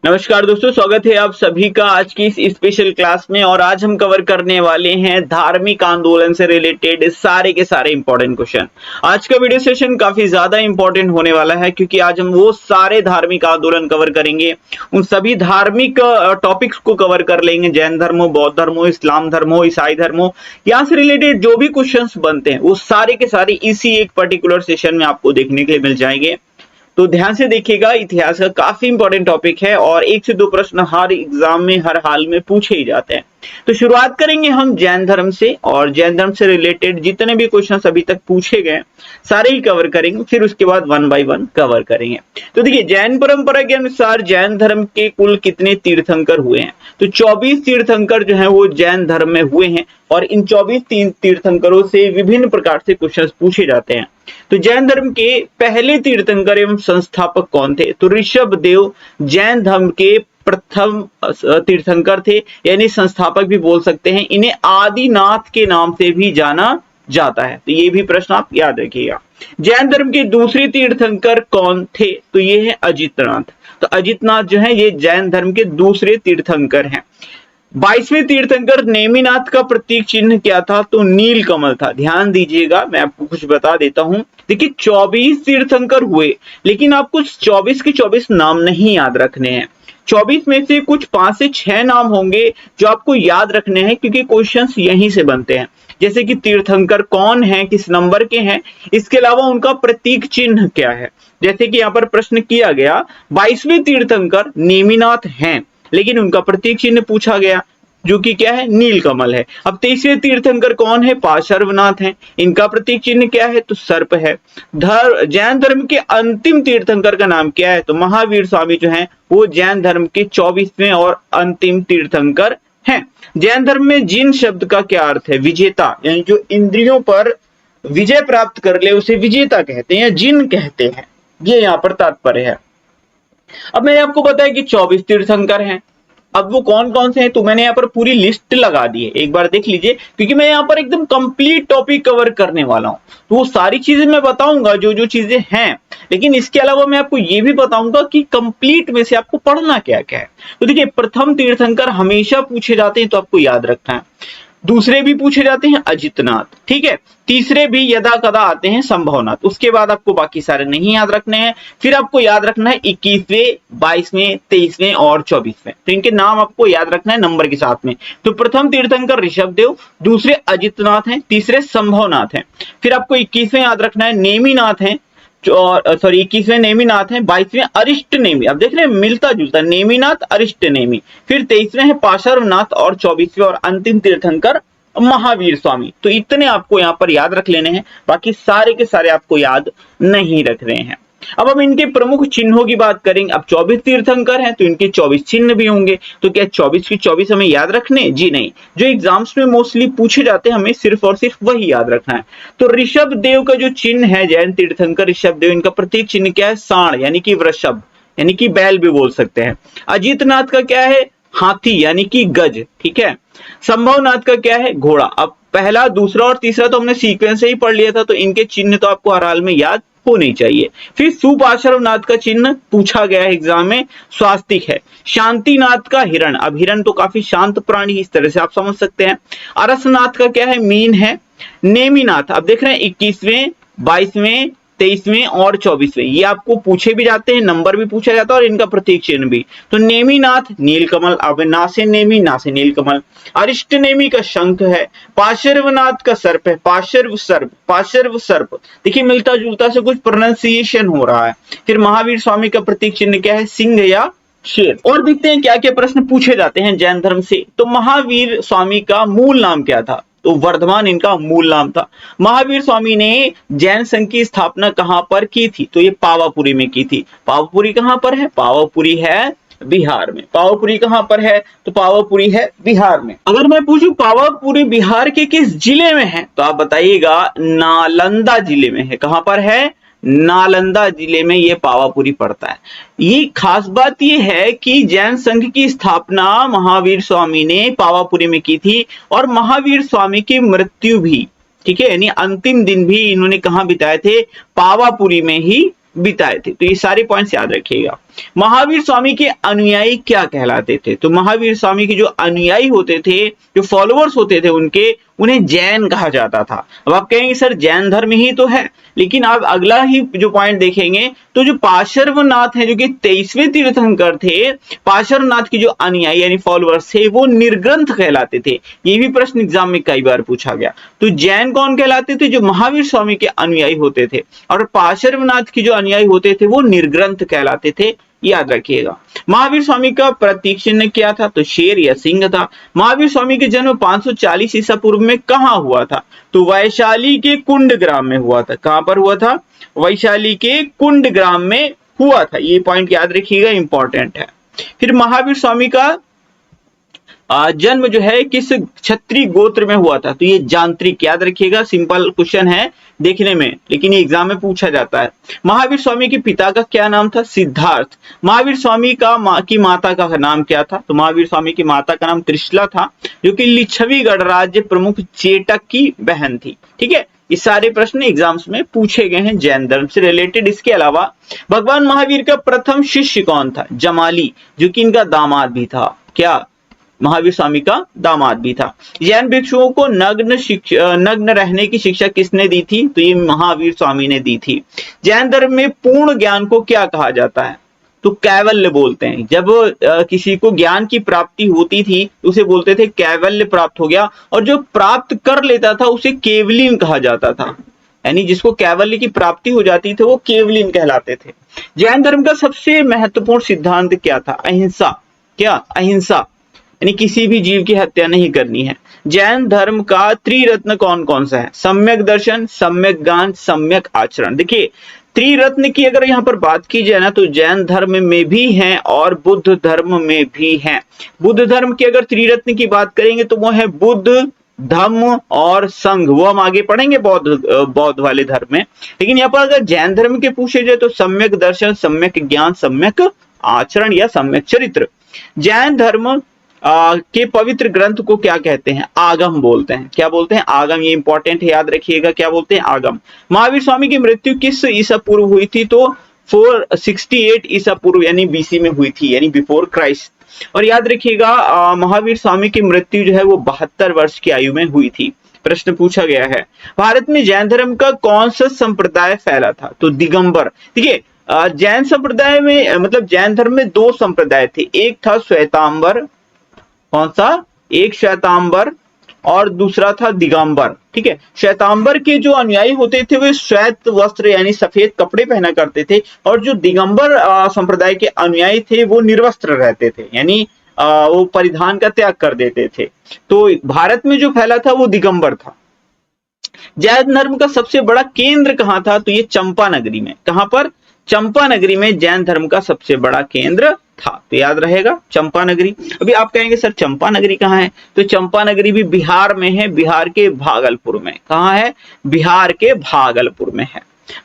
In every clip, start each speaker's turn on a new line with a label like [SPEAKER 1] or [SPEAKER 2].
[SPEAKER 1] नमस्कार दोस्तों, स्वागत है आप सभी का आज की इस स्पेशल क्लास में। और आज हम कवर करने वाले हैं धार्मिक आंदोलन से रिलेटेड सारे के सारे इंपॉर्टेंट क्वेश्चन। आज का वीडियो सेशन काफी ज्यादा इंपॉर्टेंट होने वाला है क्योंकि आज हम वो सारे धार्मिक आंदोलन कवर करेंगे, उन सभी धार्मिक टॉपिक्स को कवर कर लेंगे। जैन धर्म हो, बौद्ध धर्म हो, इस्लाम धर्म हो, ईसाई धर्म हो, यहाँ से रिलेटेड जो भी क्वेश्चन बनते हैं वो सारे के सारे इसी एक पर्टिकुलर सेशन में आपको देखने के लिए मिल जाएंगे। तो ध्यान से देखिएगा, इतिहास का काफी इंपॉर्टेंट टॉपिक है और 1 से 2 प्रश्न हर एग्जाम में हर हाल में पूछे ही जाते हैं। तो शुरुआत करेंगे हम जैन धर्म से, और जैन धर्म से रिलेटेड जितने भी क्वेश्चन अभी तक पूछे गए सारे ही कवर करेंगे, फिर उसके बाद 1 बाय 1 कवर करेंगे। तो देखिए, जैन परंपरा के अनुसार जैन धर्म के कुल कितने तीर्थंकर हुए हैं? तो 24 तीर्थंकर जो है वो जैन धर्म में हुए हैं और इन 24 तीर्थंकरों से विभिन्न प्रकार से क्वेश्चन पूछे जाते हैं। तो जैन धर्म के पहले तीर्थंकर एवं संस्थापक कौन थे? तो ऋषभ देव जैन धर्म के प्रथम तीर्थंकर थे, यानी संस्थापक भी बोल सकते हैं। इन्हें आदिनाथ के नाम से भी जाना जाता है, तो ये भी प्रश्न आप याद रखिएगा। जैन धर्म के दूसरे तीर्थंकर कौन थे? तो ये है अजितनाथ। तो अजितनाथ जो है ये जैन धर्म के दूसरे तीर्थंकर हैं। 22वें तीर्थंकर नेमिनाथ का प्रतीक चिन्ह क्या था? तो नील कमल था। ध्यान दीजिएगा, मैं आपको कुछ बता देता हूं। देखिए, 24 तीर्थंकर हुए, लेकिन आपको 24 के 24 नाम नहीं याद रखने हैं। 24 में से कुछ 5 से 6 नाम होंगे जो आपको याद रखने हैं, क्योंकि क्वेश्चंस यहीं से बनते हैं। जैसे कि तीर्थंकर कौन है, किस नंबर के हैं, इसके अलावा उनका प्रतीक चिन्ह क्या है। जैसे कि यहाँ पर प्रश्न किया गया, 22वें तीर्थंकर नेमिनाथ हैं, लेकिन उनका प्रतीक चिन्ह पूछा गया जो कि क्या है? नीलकमल है। अब 23वें तीर्थंकर कौन है? पार्श्वनाथ हैं, इनका प्रतीक चिन्ह क्या है? तो सर्प है। जैन धर्म के अंतिम तीर्थंकर का नाम क्या है? तो महावीर स्वामी जो है वो जैन धर्म के 24वें और अंतिम तीर्थंकर हैं। जैन धर्म में जिन शब्द का क्या अर्थ है? विजेता, यानी जो इंद्रियों पर विजय प्राप्त कर ले उसे विजेता कहते हैं या जिन कहते हैं, ये यहाँ पर तात्पर्य है। अब मैंने आपको बताया कि 24 तीर्थंकर हैं। अब वो कौन कौन से हैं तो मैंने यहाँ पर पूरी लिस्ट लगा दी है, एक बार देख लीजिए, क्योंकि मैं यहाँ पर एकदम कंप्लीट टॉपिक कवर करने वाला हूँ। तो वो सारी चीजें मैं बताऊंगा जो जो चीजें हैं, लेकिन इसके अलावा मैं आपको ये भी बताऊंगा कि कंप्लीट में से आपको पढ़ना क्या क्या है। तो देखिए, प्रथम तीर्थंकर हमेशा पूछे जाते हैं, तो आपको याद रखना है। दूसरे भी पूछे जाते हैं अजितनाथ, ठीक है। तीसरे भी यदा कदा आते हैं संभवनाथ। उसके बाद आपको बाकी सारे नहीं याद रखने हैं। फिर आपको याद रखना है 21वें, 22वें, 23वें और 24वें। तो इनके नाम आपको याद रखना है नंबर के साथ में। तो प्रथम तीर्थंकर ऋषभ देव, दूसरे अजितनाथ हैं, तीसरे संभवनाथ हैं। फिर आपको 21वें याद रखना है नेमिनाथ हैं, सॉरी 21वें नेमिनाथ है, 22वें अरिष्ट नेमी। अब देख रहे हैं मिलता जुलता, नेमिनाथ अरिष्ट नेमी। फिर 23वें है पार्श्वनाथ और 24वें और अंतिम तीर्थंकर महावीर स्वामी। तो इतने आपको यहाँ पर याद रख लेने हैं, बाकी सारे के सारे आपको याद नहीं रख रहे हैं। अब हम इनके प्रमुख चिन्हों की बात करेंगे। अब 24 तीर्थंकर हैं तो इनके 24 चिन्ह भी होंगे। तो क्या 24 की 24 हमें याद रखने? जी नहीं, जो एग्जाम्स में मोस्टली पूछे जाते हैं हमें सिर्फ और सिर्फ वही याद रखना है। तो ऋषभ देव का जो चिन्ह है, जैन तीर्थंकर ऋषभ देव, इनका प्रतीक चिन्ह क्या है? सांड, यानी कि वृषभ, यानी कि बैल भी बोल सकते हैं। अजितनाथ का क्या है? हाथी, यानी कि गज, ठीक है। संभवनाथ का क्या है? घोड़ा। अब पहला, दूसरा और तीसरा तो हमने सीक्वेंस से ही पढ़ लिया था, तो इनके चिन्ह तो आपको हर हाल में याद होनी चाहिए। फिर सुपार्श्वनाथ का चिन्ह पूछा गया है एग्जाम में, स्वास्तिक है। शांतिनाथ का हिरण। अब हिरण तो काफी शांत प्राणी, इस तरह से आप समझ सकते हैं। अरसनाथ का क्या है? मीन है। नेमिनाथ, अब देख रहे हैं 21वें, 22वें, 23वें और 24वें, ये आपको पूछे भी जाते हैं, नंबर भी पूछा जाता है और इनका प्रतीक चिन्ह भी। तो नेमिनाथ नीलकमल, अब नासे नेमी, नासे नीलकमल। अरिष्ट नेमी का शंख है। पार्श्वनाथ का सर्प है, पार्श्व सर्प, पार्श्व सर्प। देखिए मिलता जुलता से कुछ प्रोनाउंसिएशन हो रहा है। फिर महावीर स्वामी का प्रतीक चिन्ह क्या है? सिंह या शेर। और देखते हैं क्या क्या प्रश्न पूछे जाते हैं जैन धर्म से। तो महावीर स्वामी का मूल नाम क्या था? तो वर्धमान इनका मूल नाम था। महावीर स्वामी ने जैन संघ की स्थापना कहां पर की थी? तो ये पावापुरी में की थी। पावापुरी कहां पर है? पावापुरी है बिहार में। पावापुरी कहां पर है? तो पावापुरी है बिहार में। अगर मैं पूछूं पावापुरी बिहार के किस जिले में है, तो आप बताइएगा नालंदा जिले में है। कहां पर है? नालंदा जिले में ये पावापुरी पड़ता है। ये खास बात ये है कि जैन संघ की स्थापना महावीर स्वामी ने पावापुरी में की थी और महावीर स्वामी की मृत्यु भी, ठीक है, यानी अंतिम दिन भी इन्होंने कहां बिताए थे? पावापुरी में ही बिताए थे। तो ये सारे पॉइंट्स याद रखिएगा। महावीर स्वामी के अनुयायी क्या कहलाते थे? तो महावीर स्वामी के जो अनुयायी होते थे, जो फॉलोअर्स होते थे उनके, उन्हें जैन कहा जाता था। अब आप कहेंगे सर जैन धर्म ही तो है, लेकिन आप अगला ही जो पॉइंट देखेंगे तो जो पार्श्वनाथ हैं, जो कि 23वें तीर्थंकर थे, पार्श्वनाथ की जो अनुयायी यानी फॉलोअर्स थे, वो निर्ग्रंथ कहलाते थे। ये भी प्रश्न एग्जाम में कई बार पूछा गया। तो जैन कौन कहलाते थे? जो महावीर स्वामी के अनुयायी होते थे, और पार्श्वनाथ की जो अनुयायी होते थे वो निर्ग्रंथ कहलाते थे। याद रखिएगा। महावीर स्वामी का प्रतीक चिन्ह क्या था? तो शेर या सिंह था। महावीर स्वामी के जन्म 540 ईसा पूर्व में कहां हुआ था? तो वैशाली के कुंड ग्राम में हुआ था। कहां पर हुआ था? वैशाली के कुंड ग्राम में हुआ था। ये पॉइंट याद रखिएगा, इंपॉर्टेंट है। फिर महावीर स्वामी का जन्म जो है किस क्षत्रिय गोत्र में हुआ था? तो ये जांत्रिक, याद रखिएगा, सिंपल क्वेश्चन है देखने में, लेकिन ये एग्जाम में पूछा जाता है। महावीर स्वामी के पिता का क्या नाम था? सिद्धार्थ। महावीर स्वामी की माता का नाम क्या था? तो महावीर स्वामी की माता का नाम त्रिशला था, जो कि लिच्छवी गणराज्य प्रमुख चेटक की बहन थी। ठीक है, ये सारे प्रश्न एग्जाम्स में पूछे गए हैं जैन धर्म से रिलेटेड। इसके अलावा भगवान महावीर का प्रथम शिष्य कौन था? जमाली, जो कि इनका दामाद भी था। क्या? महावीर स्वामी का दामाद भी था। जैन भिक्षुओं को नग्न रहने की शिक्षा किसने दी थी? तो ये महावीर स्वामी ने दी थी। जैन धर्म में पूर्ण ज्ञान को क्या कहा जाता है? तो कैवल्य बोलते हैं। जब किसी को ज्ञान की प्राप्ति होती थी तो उसे बोलते थे कैवल्य प्राप्त हो गया, और जो प्राप्त कर लेता था उसे केवलीन कहा जाता था। यानी जिसको कैवल्य की प्राप्ति हो जाती थी वो केवलीन कहलाते थे। जैन धर्म का सबसे महत्वपूर्ण सिद्धांत क्या था? अहिंसा। क्या? अहिंसा, यानी किसी भी जीव की हत्या नहीं करनी है। जैन धर्म का त्रिरत्न कौन कौन सा है? सम्यक दर्शन, सम्यक ज्ञान, सम्यक आचरण। देखिए त्रिरत्न की अगर यहाँ पर बात की जाए ना, तो जैन धर्म में भी हैं और बुद्ध धर्म में भी हैं। बुद्ध धर्म की अगर त्रिरत्न की बात करेंगे तो वो है बुद्ध, धम्म और संघ। वो हम आगे पढ़ेंगे बौद्ध वाले धर्म में। लेकिन यहाँ पर अगर जैन धर्म के पूछे जाए तो सम्यक दर्शन, सम्यक ज्ञान, सम्यक आचरण या सम्यक चरित्र। जैन धर्म के पवित्र ग्रंथ को क्या कहते हैं? आगम बोलते हैं। क्या बोलते हैं? आगम। ये इंपॉर्टेंट है, याद रखिएगा, क्या बोलते हैं? आगम। महावीर स्वामी की मृत्यु किस ईसा पूर्व हुई थी? तो 468 ईसा पूर्व यानी बीसी में हुई थी, यानी बिफोर क्राइस्ट। और याद रखिएगा महावीर स्वामी की मृत्यु जो है वो 72 वर्ष की आयु में हुई थी। प्रश्न पूछा गया है, भारत में जैन धर्म का कौन सा संप्रदाय फैला था? तो दिगंबर। देखिए जैन संप्रदाय में मतलब जैन धर्म में दो संप्रदाय थे। एक था श्वेतांबर। कौन सा? एक श्वेतांबर और दूसरा था दिगंबर। ठीक है, श्वेतांबर के जो अनुयायी होते थे वे श्वेत वस्त्र यानी सफेद कपड़े पहना करते थे, और जो दिगंबर संप्रदाय के अनुयायी थे वो निर्वस्त्र रहते थे, यानी वो परिधान का त्याग कर देते थे। तो भारत में जो फैला था वो दिगंबर था। जैन धर्म का सबसे बड़ा केंद्र कहाँ था? तो ये चंपा नगरी में। कहां पर? चंपा नगरी में जैन धर्म का सबसे बड़ा केंद्र था। तो याद रहेगा चंपा नगरी। अभी आप कहेंगे सर चंपा नगरी कहाँ है? तो चंपा नगरी भी बिहार में है, बिहार के भागलपुर में। कहाँ है? बिहार के भागलपुर में है।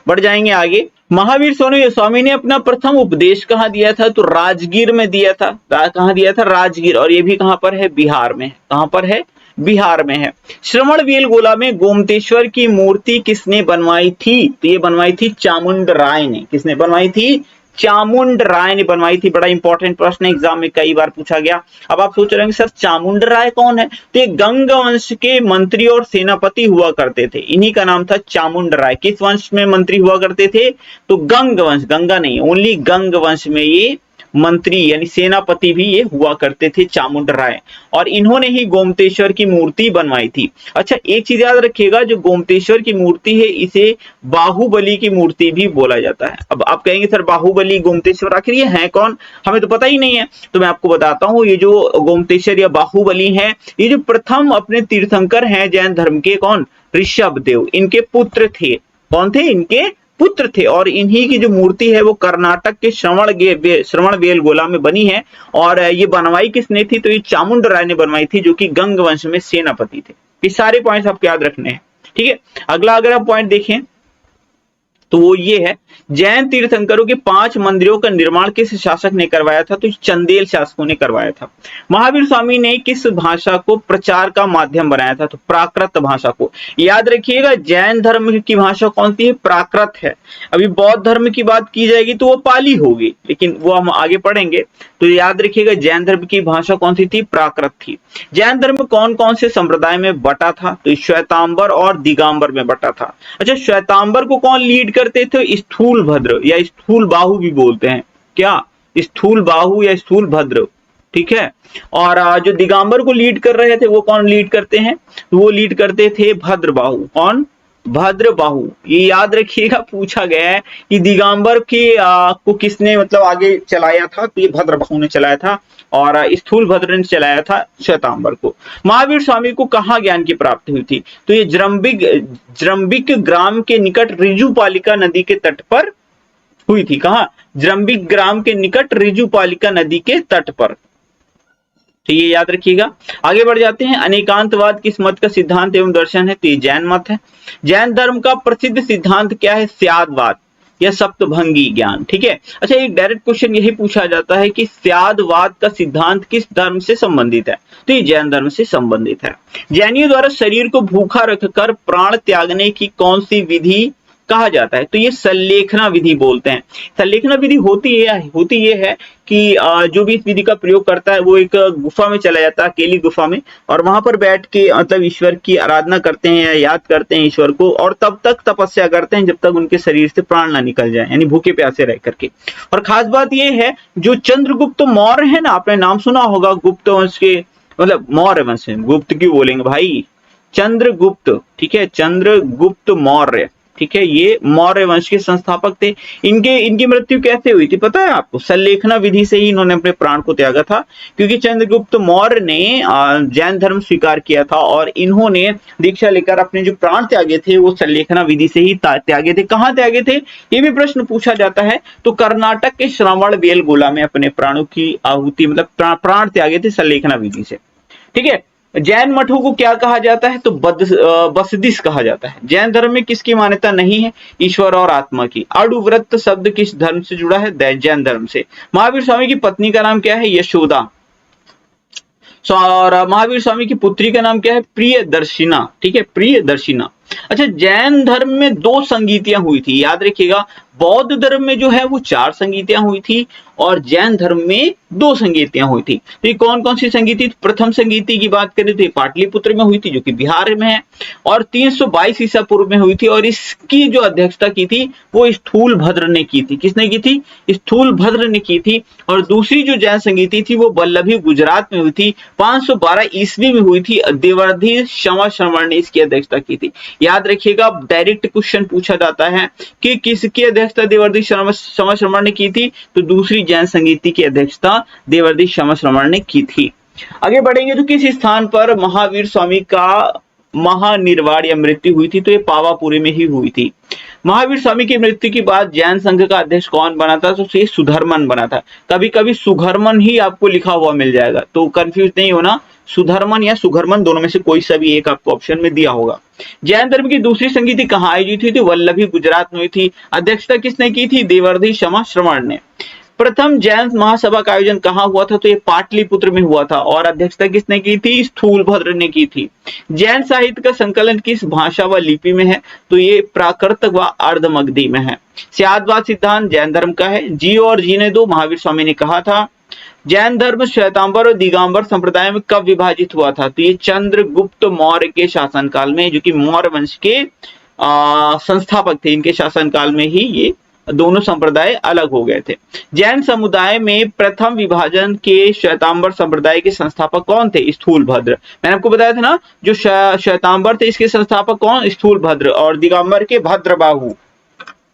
[SPEAKER 1] बढ़ जाएंगे आगे। महावीर स्वामी ने अपना प्रथम उपदेश कहाँ दिया था? तो राजगीर में दिया था। कहाँ दिया था? राजगीर। और ये भी कहाँ पर है? बिहार में। कहाँ पर है? बिहार में है। श्रवणबेलगोला में गोमतेश्वर की मूर्ति किसने बनवाई थी? तो ये बनवाई थी चामुंड राय ने। किसने बनवाई थी? चामुंड राय ने बनवाई थी। बड़ा इंपॉर्टेंट प्रश्न एग्जाम में कई बार पूछा गया। अब आप सोच रहे हैं सर चामुंड राय कौन है? तो ये गंग वंश के मंत्री और सेनापति हुआ करते थे, इन्हीं का नाम था चामुंड राय। किस वंश में मंत्री हुआ करते थे? तो गंग वंश, गंगा नहीं, ओनली गंग वंश में ये मंत्री यानी सेनापति भी ये हुआ करते थे, चामुंड राय। और इन्होंने ही गोमतेश्वर की मूर्ति बनवाई थी। अच्छा एक चीज याद रखिएगा, जो गोमतेश्वर की मूर्ति है इसे बाहुबली की मूर्ति भी बोला जाता है। अब आप कहेंगे सर बाहुबली गोमतेश्वर आखिर ये है कौन? हमें तो पता ही नहीं है। तो मैं आपको बताता हूँ, ये जो गोमतेश्वर या बाहुबली है, ये जो प्रथम अपने तीर्थंकर हैं जैन धर्म के, कौन? ऋषभदेव, इनके पुत्र थे। कौन थे? इनके पुत्र थे। और इन्हीं की जो मूर्ति है वो कर्नाटक के श्रवणबेलगोला में बनी है। और ये बनवाई किसने थी? तो ये चामुंड राय ने बनवाई थी, जो कि गंग वंश में सेनापति थे। ये सारे पॉइंट्स आपको याद रखने हैं। ठीक है, अगला अगर आप पॉइंट देखें तो वो ये है, जैन तीर्थंकरों के 5 मंदिरों का निर्माण किस शासक ने करवाया था? तो चंदेल शासकों ने करवाया था। महावीर स्वामी ने किस भाषा को प्रचार का माध्यम बनाया था? तो प्राकृत भाषा को। याद रखिएगा, जैन धर्म की भाषा कौन सी है? प्राकृत है। अभी बौद्ध धर्म की बात की जाएगी तो वो पाली होगी, लेकिन वो हम आगे पढ़ेंगे। तो याद रखिएगा, जैन धर्म की भाषा कौन सी थी? प्राकृत थी। जैन धर्म कौन कौन से संप्रदाय में बटा था? तो श्वेतांबर और दिगंबर में बटा था। अच्छा, श्वेतांबर को कौन लीड करते थे? स्थूल भद्र या स्थूल बाहु भी बोलते हैं। क्या? स्थूल बाहु या स्थूल भद्र, ठीक है। और जो दिगंबर को लीड कर रहे थे वो कौन लीड करते हैं? वो लीड करते थे भद्रबाहु। कौन? भद्रबाहु। ये याद रखिएगा, पूछा गया है कि दिगंबर के को किसने मतलब आगे चलाया था? तो ये भद्रबाहु ने चलाया था, और स्थूल भद्र ने चलाया था श्वेतांबर को। महावीर स्वामी को कहाँ ज्ञान की प्राप्ति हुई थी? तो ये जृंबिक ग्राम के निकट ऋजुपालिका नदी के तट पर हुई थी। कहाँ? जृंबिक ग्राम के निकट ऋजुपालिका नदी के तट पर। तो ये याद रखिएगा। आगे बढ़ जाते हैं। अनेकांतवाद किस मत का सिद्धांत एवं दर्शन है? तो ये जैन मत है। जैन धर्म का प्रसिद्ध सिद्धांत क्या है? स्यादवाद या सप्तभंगी ज्ञान, ठीक है। अच्छा, एक डायरेक्ट क्वेश्चन यही पूछा जाता है कि स्यादवाद का सिद्धांत किस धर्म से संबंधित है? तो ये जैन धर्म से संबंधित है। जैनियों द्वारा शरीर को भूखा रखकर प्राण त्यागने की कौन सी विधि कहा जाता है? तो ये सल्लेखना विधि बोलते हैं। सल्लेखना विधि होती ये है कि जो भी इस विधि का प्रयोग करता है वो एक गुफा में चला जाता है, अकेली गुफा में, और वहां पर बैठ के मतलब ईश्वर की आराधना करते हैं या याद करते हैं ईश्वर को, और तब तक तपस्या करते हैं जब तक उनके शरीर से प्राण ना निकल जाए, यानी भूखे प्यासे रह करके। और खास बात ये है, जो चंद्रगुप्त मौर्य है ना, आपने नाम सुना होगा, गुप्त वंश के, मतलब मौर्य वंश है, गुप्त क्यों बोलेंगे भाई, चंद्रगुप्त, ठीक है, चंद्रगुप्त मौर्य, ठीक है, ये मौर्य वंश के संस्थापक थे। इनकी मृत्यु कैसे हुई थी पता है आपको? सल्लेखना विधि से ही इन्होंने अपने प्राण को त्यागा था, क्योंकि चंद्रगुप्त मौर्य ने जैन धर्म स्वीकार किया था, और इन्होंने दीक्षा लेकर अपने जो प्राण त्यागे थे वो सल्लेखना विधि से ही त्यागे थे। कहाँ त्यागे थे ये भी प्रश्न पूछा जाता है। तो कर्नाटक के श्रवण बेलगोला में अपने प्राणों की आहुति मतलब प्राण त्यागे थे सल्लेखना विधि से, ठीक है। जैन मठों को क्या कहा जाता है? तो बसदिश कहा जाता है। जैन धर्म में किसकी मान्यता नहीं है? ईश्वर और आत्मा की। अड़ुव्रत शब्द किस धर्म से जुड़ा है? जैन धर्म से। महावीर स्वामी की पत्नी का नाम क्या है? यशोदा। और महावीर स्वामी की पुत्री का नाम क्या है? प्रियदर्शिना, ठीक है, प्रियदर्शिना। अच्छा, जैन धर्म में 2 संगीतियां हुई थी, याद रखिएगा। बौद्ध धर्म में जो है वो 4 संगीतियां हुई थी, और जैन धर्म में 2 संगीतियां हुई थी। तो ये कौन कौन सी संगीति? प्रथम संगीति की बात करें तो ये पाटलिपुत्र में हुई थी, जो कि बिहार में है, और 322 ईसा पूर्व में हुई थी, और इसकी जो अध्यक्षता की थी वो स्थूल भद्र ने की थी। किसने की थी? स्थूल भद्र ने की थी। और दूसरी जो जैन संगीति थी वो वल्लभी गुजरात में हुई थी, 512 ईस्वी में हुई थी। देवर्धि क्षमा श्रवण ने इसकी अध्यक्षता की थी। याद रखिएगा, डायरेक्ट क्वेश्चन पूछा जाता है कि किसकी अध्यक्षता देवर्धि क्षमा श्रवण ने की थी? तो दूसरी जैन संगीति की अध्यक्षता देवर्धि क्षमा श्रवण ने की थी। आगे बढ़ेंगे तो किस स्थान पर महावीर स्वामी का महानिर्वाण या मृत्यु हुई थी? तो ये पावापुरी में ही हुई थी। महावीर स्वामी की मृत्यु के बाद जैन संघ का अध्यक्ष कौन बना था? तो ये सुधर्मन बना था। कभी कभी सुघर्मन ही आपको लिखा हुआ मिल जाएगा, तो कंफ्यूज नहीं होना, सुधर्मन या सुघर्मन दोनों में से कोई सा भी एक आपको ऑप्शन में दिया होगा। जैन धर्म की दूसरी संगीति कहाँ आयोजित हुई थी? वल्लभी गुजरात में हुई थी। अध्यक्षता किसने की थी? देवर्धि क्षमा श्रवण ने। प्रथम जैन महासभा का आयोजन कहाँ हुआ था? तो ये पाटलिपुत्र में हुआ था, और अध्यक्षता किसने की थी? स्थूलभद्र ने की थी। जैन साहित्य का संकलन किस भाषा व लिपि में है? तो ये प्राकृत व अर्धमगधी में है। स्यादवाद सिद्धांत जैन धर्म का है। जियो और जीने दो महावीर स्वामी ने कहा था। जैन धर्म श्वेतांबर और दिगंबर संप्रदाय में कब विभाजित हुआ था? तो ये चंद्रगुप्त मौर्य के शासनकाल में, जो कि मौर्य वंश के संस्थापक थे, इनके शासनकाल में ही ये दोनों संप्रदाय अलग हो गए थे। जैन समुदाय में प्रथम विभाजन के श्वेतांबर संप्रदाय के संस्थापक कौन थे? स्थूलभद्र। मैंने आपको बताया था ना, जो श्वेतांबर थे इसके संस्थापक कौन? स्थूलभद्र, और दिगंबर के भद्रबाहु,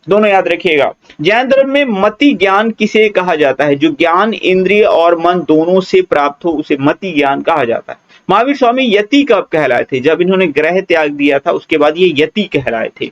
[SPEAKER 1] दोनों याद रखिएगा। जैन धर्म में मति ज्ञान किसे कहा जाता है? जो ज्ञान इंद्रिय और मन दोनों से प्राप्त हो उसे मति ज्ञान कहा जाता है। महावीर स्वामी यति कब कहलाए थे? जब इन्होंने ग्रह त्याग दिया था उसके बाद ये यति कहलाए थे,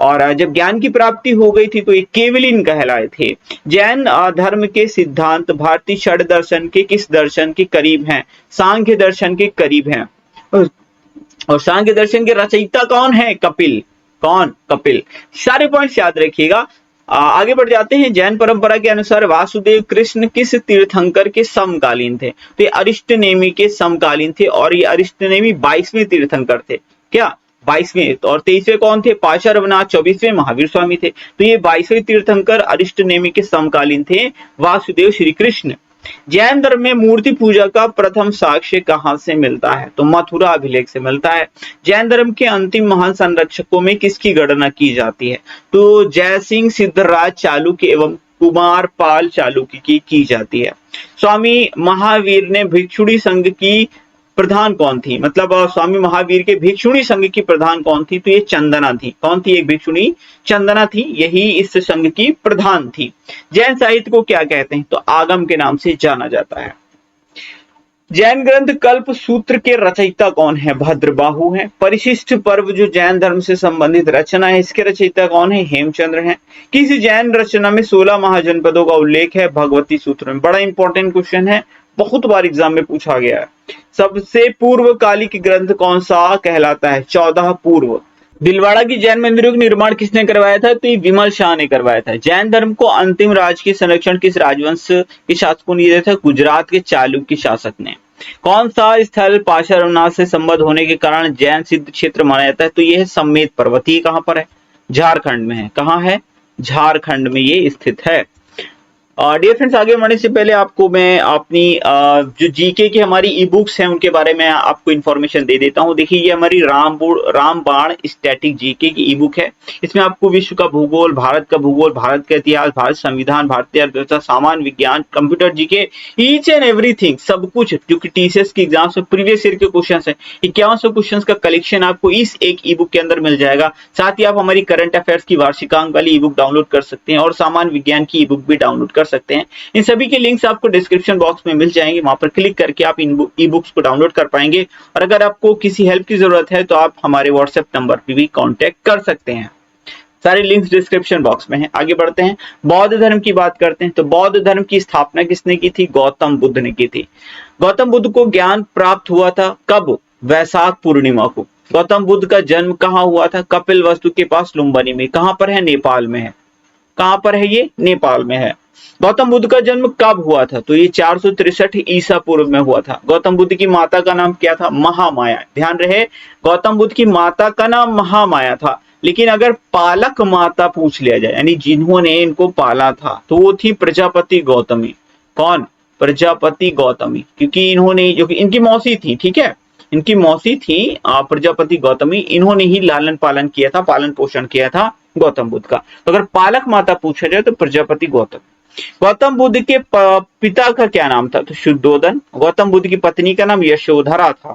[SPEAKER 1] और जब ज्ञान की प्राप्ति हो गई थी तो ये केवलिन कहलाए थे। जैन धर्म के सिद्धांत भारतीय षड दर्शन के किस दर्शन के करीब हैं? सांख्य दर्शन के करीब हैं। और सांख्य दर्शन के रचयिता कौन है? कपिल। कौन? कपिल। सारे पॉइंट्स याद रखिएगा। आगे बढ़ जाते हैं। जैन परंपरा के अनुसार वासुदेव कृष्ण किस तीर्थंकर के समकालीन थे? तो ये अरिष्टनेमि के समकालीन थे और ये अरिष्टनेमि 22वें तीर्थंकर थे। क्या? 22वें। और 23वें कौन थे? पाशर्वनाथ। 24वें महावीर स्वामी थे। तो ये 22वें तीर्थंकर अरिष्टनेमि के समकालीन थे वासुदेव श्री कृष्ण। जैन धर्म में मूर्ति पूजा का प्रथम साक्ष्य कहां से मिलता है? तो मथुरा अभिलेख से मिलता है। जैन धर्म के अंतिम महान संरक्षकों में किसकी गणना की जाती है? तो जयसिंह, सिद्धराज चालुक्य एवं कुमार पाल चालुक्य की जाती है। स्वामी महावीर ने भिक्षुणी संघ की प्रधान कौन थी? मतलब स्वामी महावीर के भिक्षुणी संघ की प्रधान कौन थी? तो ये चंदना थी। कौन थी? एक भिक्षुणी चंदना थी, यही इस संघ की प्रधान थी। जैन साहित्य को क्या कहते हैं? तो आगम के नाम से जाना जाता है। जैन ग्रंथ कल्प सूत्र के रचयिता कौन है? भद्रबाहु है। परिशिष्ट पर्व जो जैन धर्म से संबंधित रचना है, इसके रचयिता कौन है? हेमचंद्र हैं। किस जैन रचना में 16 महाजनपदों का उल्लेख है? भगवती सूत्र में। बड़ा इंपॉर्टेंट क्वेश्चन है, बहुत बार एग्जाम में पूछा गया है। सबसे पूर्वकालिक ग्रंथ कौन सा कहलाता है? 14 पूर्व। भीलवाड़ा की जैन मंदिरों का निर्माण किसने करवाया था? तो ये विमल शाह ने करवाया था। जैन धर्म को अंतिम राजकीय संरक्षण किस राजवंश के शासकों ने दिया था? गुजरात के चालुक्य शासक ने। कौन सा स्थल पाशरनाथ से संबद्ध होने के कारण जैन सिद्ध क्षेत्र माना जाता है? तो यह है समेत पर्वत। ये कहां पर है? झारखंड में है। कहां है? झारखंड में ये स्थित है। डियर फ्रेंड्स, आगे बढ़ने से पहले आपको मैं अपनी जो जीके की हमारी ई बुक्स हैं उनके बारे में आपको इन्फॉर्मेशन दे देता हूं। देखिए, ये हमारी रामबाण स्टैटिक जीके की ई बुक है। इसमें आपको विश्व का भूगोल, भारत का भूगोल, भारत का इतिहास, भारत संविधान, भारतीय अर्थव्यवस्था, सामान्य विज्ञान, computer GK, each and everything, सब कुछ जो कि टीसीएस की एग्जाम से प्रीवियस ईयर के क्वेश्चन है, 5100 क्वेश्चन का कलेक्शन आपको इस एक ई बुक के अंदर मिल जाएगा। साथ ही आप हमारी करंट अफेयर्स की वार्षिकांक वाली ई बुक डाउनलोड कर सकते हैं और सामान्य विज्ञान की ई बुक भी डाउनलोड कर सकते हैं। इन सभी के लिंक्स आपको डिस्क्रिप्शन बॉक्स में मिल जाएंगे, वहां पर क्लिक करके आप इन ई बुक्स को डाउनलोड कर पाएंगे। और अगर आपको किसी हेल्प की जरूरत है तो आप हमारे व्हाट्सएप नंबर पर भी कांटेक्ट कर सकते हैं। सारे लिंक्स डिस्क्रिप्शन बॉक्स में हैं। आगे बढ़ते हैं, बौद्ध धर्म की बात करते हैं। तो बौद्ध धर्म की स्थापना किसने की थी? गौतम बुद्ध ने की थी। गौतम बुद्ध को ज्ञान प्राप्त हुआ था कब? वैशाख पूर्णिमा को। गौतम बुद्ध का जन्म कहाँ हुआ था? कपिलवस्तु के पास लुम्बिनी में। कहां पर है? नेपाल में है। कहां पर है ये? नेपाल में है। गौतम बुद्ध का जन्म कब हुआ था? तो ये 463 ईसा पूर्व में हुआ था। गौतम बुद्ध की माता का नाम क्या था? महामाया। ध्यान रहे, गौतम बुद्ध की माता का नाम महामाया था। लेकिन अगर पालक माता पूछ लिया जाए, यानी जिन्होंने इनको पाला था, तो वो थी प्रजापति गौतमी। कौन? प्रजापति गौतमी, क्योंकि इन्होंने, जो कि इनकी मौसी थी, ठीक है, इनकी मौसी थी प्रजापति गौतमी। इन्होंने ही लालन पालन किया था, पालन पोषण किया था गौतम बुद्ध का। तो अगर पालक माता पूछा जाए तो प्रजापति गौतम। गौतम बुद्ध के पिता का क्या नाम था? तो शुद्धोदन। गौतम बुद्ध की पत्नी का नाम यशोधरा था।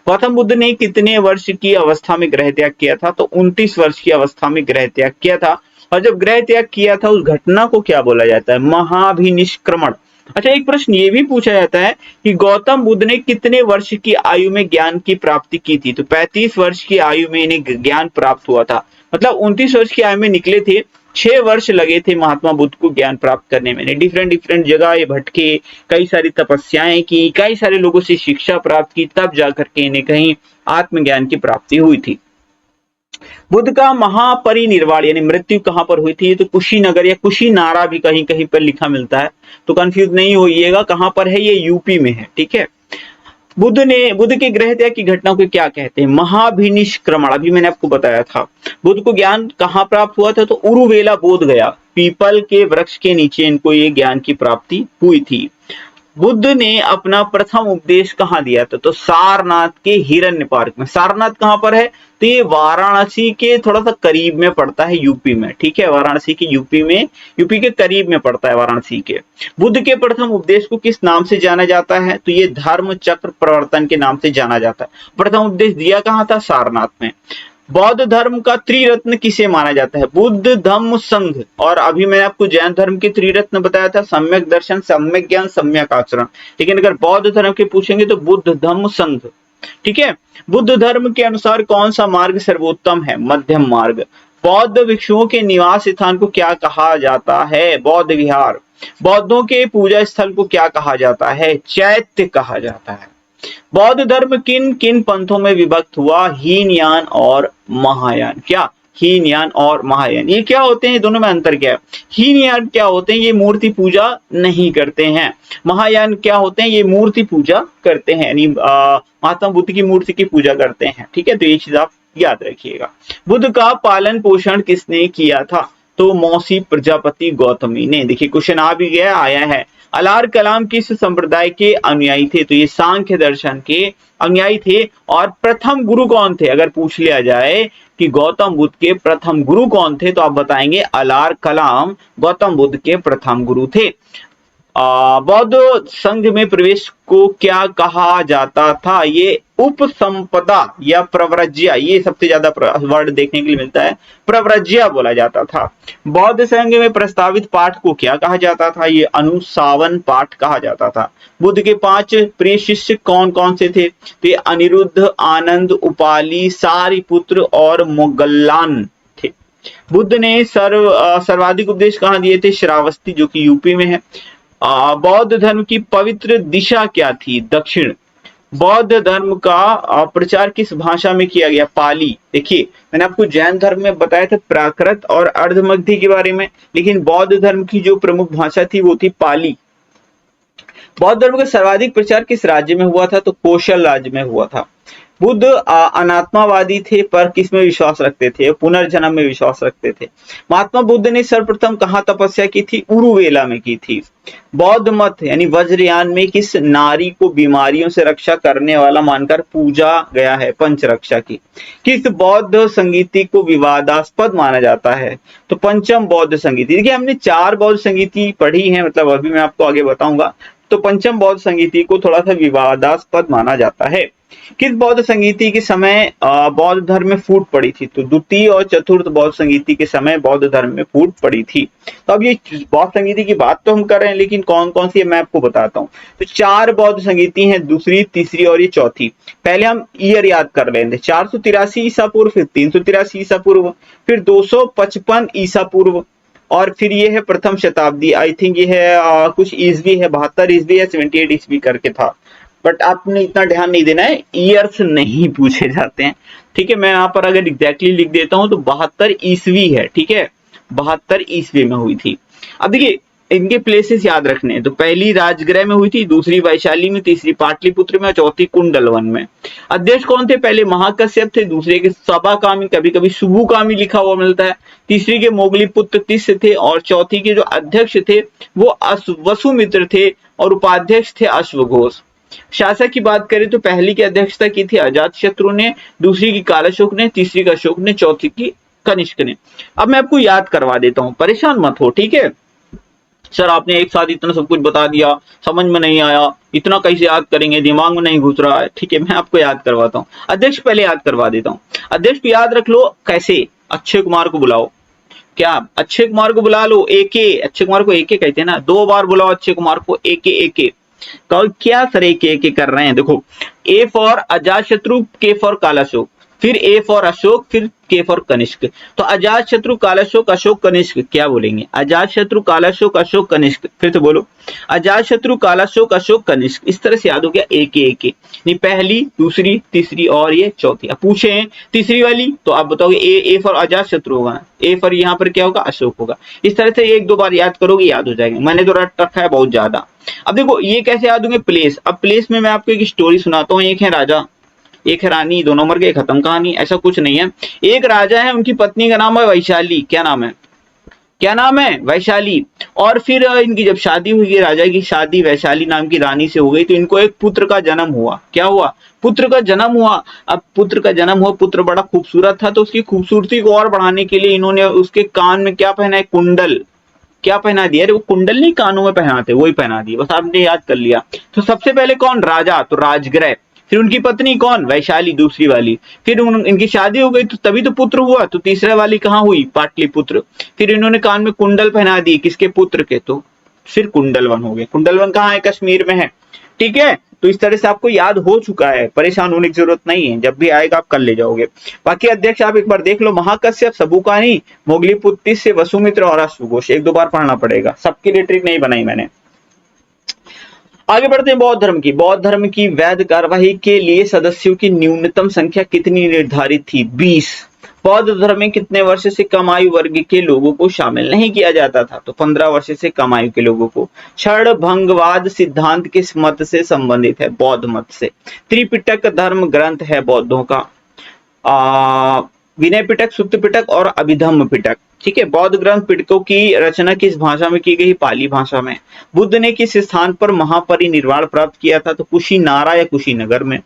[SPEAKER 1] गौतम बुद्ध ने कितने वर्ष की अवस्था में गृह त्याग किया था? तो 29 वर्ष की अवस्था में गृह त्याग किया था। और जब गृह त्याग किया था उस घटना को क्या बोला जाता है? महाभिनिष्क्रमण। अच्छा, एक प्रश्न ये भी पूछा जाता है कि गौतम बुद्ध ने कितने वर्ष की आयु में ज्ञान की प्राप्ति की थी? तो 35 वर्ष की आयु में इन्हें ज्ञान प्राप्त हुआ था। मतलब 29 वर्ष की आयु में निकले थे, 6 वर्ष लगे थे महात्मा बुद्ध को ज्ञान प्राप्त करने में। डिफरेंट जगह ये भटके, कई सारी तपस्याएं की, कई सारे लोगों से शिक्षा प्राप्त की, तब जाकर के इन्हें कहीं आत्मज्ञान की प्राप्ति हुई थी। बुद्ध का महापरिनिर्वाण यानी मृत्यु कहां पर हुई थी? तो कुशीनगर या कुशीनारा भी कहीं कहीं पर लिखा मिलता है, तो कंफ्यूज नहीं होइएगा कहां पर है। ये यूपी में है, ठीक है। बुद्ध के गृह त्याग की घटना को क्या कहते हैं? महाभिनिष्क्रमण। अभी मैंने आपको बताया था। बुद्ध को ज्ञान कहां प्राप्त हुआ था? तो उरुवेला बोध गया, पीपल के वृक्ष के नीचे इनको ये ज्ञान की प्राप्ति हुई थी। बुद्ध ने अपना प्रथम उपदेश कहां दिया था? तो सारनाथ के हिरण्य पार्क में। सारनाथ कहां पर है? तो ये वाराणसी के थोड़ा सा करीब में पड़ता है, यूपी में, ठीक है। वाराणसी के यूपी के करीब में पड़ता है वाराणसी के। बुद्ध के प्रथम उपदेश को किस नाम से जाना जाता है? तो ये धर्म चक्र प्रवर्तन के नाम से जाना जाता है। प्रथम उपदेश दिया कहां था? सारनाथ में। बौद्ध धर्म का त्रिरत्न किसे माना जाता है? बुद्ध, धम्म, संघ। और अभी मैंने आपको जैन धर्म के त्रिरत्न बताया था, सम्यक दर्शन, सम्यक ज्ञान, सम्यक आचरण। लेकिन अगर बौद्ध धर्म के पूछेंगे तो बुद्ध, धम्म, संघ, ठीक है। बुद्ध धर्म के अनुसार कौन सा मार्ग सर्वोत्तम है? मध्यम मार्ग। बौद्ध भिक्षुओं के निवास स्थान को क्या कहा जाता है? बौद्ध विहार। बौद्धों के पूजा स्थल को क्या कहा जाता है? चैत्य कहा जाता है। बौद्ध धर्म किन किन पंथों में विभक्त हुआ? हीनयान और महायान। क्या? हीनयान और महायान। ये क्या होते हैं, दोनों में अंतर क्या है? हीनयान क्या होते हैं, ये मूर्ति पूजा नहीं करते हैं। महायान क्या होते हैं, ये मूर्ति पूजा करते हैं, यानी महात्मा बुद्ध की मूर्ति की पूजा करते हैं। ठीक है, तो ये चीज आप याद रखिएगा। बुद्ध का पालन पोषण किसने किया था? तो मौसी प्रजापति गौतमी ने। देखिए क्वेश्चन आ भी गया, आया है। अलार कलाम किस संप्रदाय के अनुयायी थे? तो ये सांख्य दर्शन के अनुयायी थे। और प्रथम गुरु कौन थे? अगर पूछ लिया जाए कि गौतम बुद्ध के प्रथम गुरु कौन थे, तो आप बताएंगे अलार कलाम गौतम बुद्ध के प्रथम गुरु थे। बौद्ध संघ में प्रवेश को क्या कहा जाता था? ये उपसंपदा या प्रव्रज्या, ये सबसे ज्यादा वर्ड देखने के लिए मिलता है, प्रव्रज्या बोला जाता था। बौद्ध संघ में प्रस्तावित पाठ को क्या कहा जाता था? ये अनुशासन पाठ कहा जाता था। बुद्ध के 5 प्रिय शिष्य कौन कौन से थे? तो ये अनिरुद्ध, आनंद, उपाली, सारिपुत्र और मोगल्लान थे। बुद्ध ने सर्वाधिक उपदेश कहाँ दिए थे? श्रावस्ती, जो कि यूपी में है। बौद्ध धर्म की पवित्र दिशा क्या थी? दक्षिण। बौद्ध धर्म का प्रचार किस भाषा में किया गया? पाली। देखिए मैंने आपको जैन धर्म में बताया था प्राकृत और अर्धमगधी के बारे में, लेकिन बौद्ध धर्म की जो प्रमुख भाषा थी वो थी पाली। बौद्ध धर्म का सर्वाधिक प्रचार किस राज्य में हुआ था? तो कौशल राज्य में हुआ था। बुद्ध अनात्मावादी थे, पर किस में विश्वास रखते थे? पुनर्जन्म में विश्वास रखते थे। महात्मा बुद्ध ने सर्वप्रथम कहाँ तपस्या की थी? उरुवेला में की थी। बौद्ध मत यानी वज्रयान में किस नारी को बीमारियों से रक्षा करने वाला मानकर पूजा गया है? पंचरक्षा की। किस बौद्ध संगीति को विवादास्पद माना जाता है? तो पंचम बौद्ध संगीति। देखिए हमने 4 बौद्ध संगीति पढ़ी है, मतलब अभी मैं आपको आगे बताऊंगा। तो पंचम बौद्ध संगीति को थोड़ा सा विवादास्पद माना जाता है। किस बौद्ध संगीति के समय बौद्ध धर्म में फूट पड़ी थी? तो द्वितीय और चतुर्थ बौद्ध संगीति के समय बौद्ध धर्म में फूट पड़ी थी। तो अब ये बौद्ध संगीति की बात तो हम कर रहे हैं, लेकिन कौन कौन सी है मैं आपको बताता हूँ। तो 4 बौद्ध संगीति हैं, दूसरी, तीसरी और ये चौथी। पहले हम ईयर याद कर लेंगे। 483 ईसा पूर्व, फिर 383 ईसा पूर्व, फिर 255 ईसा पूर्व, और फिर ये है प्रथम शताब्दी। आई थिंक ये है कुछ ईस्वी है, 72 ईस्वी या 78 ईस्वी करके था, बट आपने इतना ध्यान नहीं देना है, ईयर्स नहीं पूछे जाते हैं। ठीक है, मैं यहाँ पर अगर एग्जैक्टली लिख देता हूँ तो 72 ईस्वी है। ठीक है, 72 ईस्वी में हुई थी। अब देखिए इनके प्लेसेस याद रखने हैं। तो पहली राजगृह में हुई थी, दूसरी वैशाली में, तीसरी पाटलिपुत्र में और चौथी कुंडलवन में। अध्यक्ष कौन थे? पहले महाकश्यप थे, दूसरे के सभाकामी, कभी कभी सुबुकामी लिखा हुआ मिलता है, तीसरी के मोगलीपुत्र तिस्य थे, और चौथी के जो अध्यक्ष थे वो वसुमित्र थे, और उपाध्यक्ष थे अश्वघोष। शासक की बात करें तो पहली की अध्यक्षता की थी अजातशत्रु ने, दूसरी की कालाशोक ने, तीसरी का अशोक ने, चौथी की कनिष्क ने। अब मैं आपको याद करवा देता हूं, परेशान मत हो। ठीक है सर, आपने एक साथ इतना सब कुछ बता दिया, समझ में नहीं आया, इतना कैसे याद करेंगे, दिमाग में नहीं घुस रहा है। ठीक है, मैं आपको याद करवाता हूँ। अध्यक्ष पहले याद करवा देता हूँ। अध्यक्ष को याद रख लो। कैसे? अक्षय कुमार को बुलाओ। क्या अक्षय कुमार को बुला लो? एके, अक्षय कुमार को एके कहते हैं ना, 2 बार बुलाओ अक्षय कुमार को। एके एके क्या सर एके कर रहे हैं? देखो, ए फॉर अजातशत्रु, के फॉर कालाशोक, फिर ए फॉर अशोक, फिर के फॉर कनिष्क। तो अजातशत्रु, कालाशोक, अशोक, कनिष्क। क्या बोलेंगे? अजातशत्रु, कालाशोक, अशोक, कनिष्क। फिर तो बोलो, अजातशत्रु, कालाशोक, अशोक, कनिष्क। इस तरह से याद हो गया एके एके। नहीं, पहली, दूसरी, तीसरी और ये चौथी। अब पूछे तीसरी वाली तो आप बताओगे ए फॉर अजातशत्रु होगा, ए फॉर यहाँ पर क्या होगा? अशोक होगा। इस तरह से 1-2 बार याद करोगे, याद हो जाएगा। मैंने तो रट रखा है बहुत ज्यादा। अब देखो ये कैसे याद होंगे? प्लेस। अब प्लेस में मैं आपको एक स्टोरी सुनाता हूँ। एक है राजा, एक है रानी, 2 नंबर के, खत्म कहानी। ऐसा कुछ नहीं है। एक राजा है, उनकी पत्नी का नाम है वैशाली। क्या नाम है? क्या नाम है? वैशाली। और फिर इनकी जब शादी हुई, राजा की शादी वैशाली नाम की रानी से हो गई, तो इनको एक पुत्र का जन्म हुआ। क्या हुआ? पुत्र का जन्म हुआ। अब पुत्र का जन्म हुआ, पुत्र बड़ा खूबसूरत था, तो उसकी खूबसूरती को और बढ़ाने के लिए इन्होंने उसके कान में क्या पहना है? कुंडल। क्या पहना दिया? अरे वो कुंडल नहीं कानों में पहनाते, वही पहना दिया। बस आपने याद कर लिया। तो सबसे पहले कौन? राजा, तो राजगृह। फिर उनकी पत्नी कौन? वैशाली, दूसरी वाली। फिर इनकी शादी हो गई, तो तभी तो पुत्र हुआ। तो तीसरा वाली कहाँ हुई? पाटलिपुत्र। फिर इन्होंने कान में कुंडल पहना दी, किसके? पुत्र के। तो फिर कुंडलवन हो गए। कुंडलवन कहाँ है? कश्मीर में है। ठीक है, तो इस तरह से आपको याद हो चुका है, परेशान होने की जरूरत नहीं है, जब भी आएगा आप कर ले जाओगे। बाकी अध्यक्ष आप एक बार देख लो, महाकश्यप, सबुकानी, मोगलीपुत्र से वसुमित्र और अश्वघोष। 1-2 बार पढ़ना पड़ेगा, सबके लिए ट्रिक नहीं बनाई मैंने। आगे बढ़ते हैं बौद्ध धर्म की। बौद्ध धर्म की वैध कार्यवाही के लिए सदस्यों की न्यूनतम संख्या कितनी निर्धारित थी? 20। बौद्ध धर्म में कितने वर्ष से कम आयु वर्ग के लोगों को शामिल नहीं किया जाता था? तो 15 वर्ष से कम आयु के लोगों को। क्षणभंगवाद सिद्धांत किस मत से संबंधित है? बौद्ध मत से। त्रिपिटक धर्म ग्रंथ है बौद्धों का। विनय पिटक, सुत्त पिटक और अभिधम्म पिटक। ठीक है। बौद्ध ग्रंथ पिटकों की रचना किस भाषा में की गई? पाली भाषा में। बुद्ध ने किस स्थान पर महापरिनिर्वाण प्राप्त किया था? तो कुशीनारा या कुशीनगर में।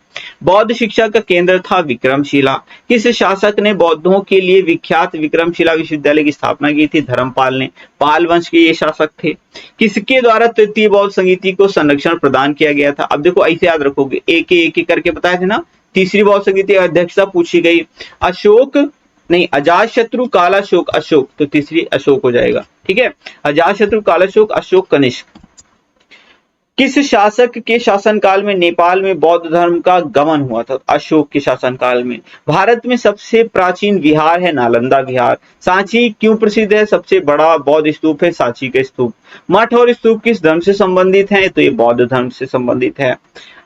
[SPEAKER 1] बौद्ध शिक्षा का केंद्र था विक्रमशिला। किस शासक ने बौद्धों के लिए विख्यात विक्रमशिला विश्वविद्यालय की स्थापना की थी? धर्मपाल ने। पाल वंश के ये शासक थे। किसके द्वारा तृतीय बौद्ध संगीति को संरक्षण प्रदान किया गया था? अब देखो ऐसे याद रखोगे, एक करके बताए थे ना। तीसरी बौद्ध संगीति की अध्यक्षता पूछी गई। अशोक नहीं, अजातशत्रु, कालाशोक, अशोक। तो तीसरी अशोक हो जाएगा। ठीक है। अजातशत्रु, कालाशोक, अशोक, कनिष्क। किस शासक के शासनकाल में नेपाल में बौद्ध धर्म का गमन हुआ था? अशोक के शासनकाल में। भारत में सबसे प्राचीन विहार है नालंदा विहार। सांची क्यों प्रसिद्ध है? सबसे बड़ा बौद्ध स्तूप है सांची का स्तूप। मठ और स्तूप किस धर्म से संबंधित है? तो ये बौद्ध धर्म से संबंधित है।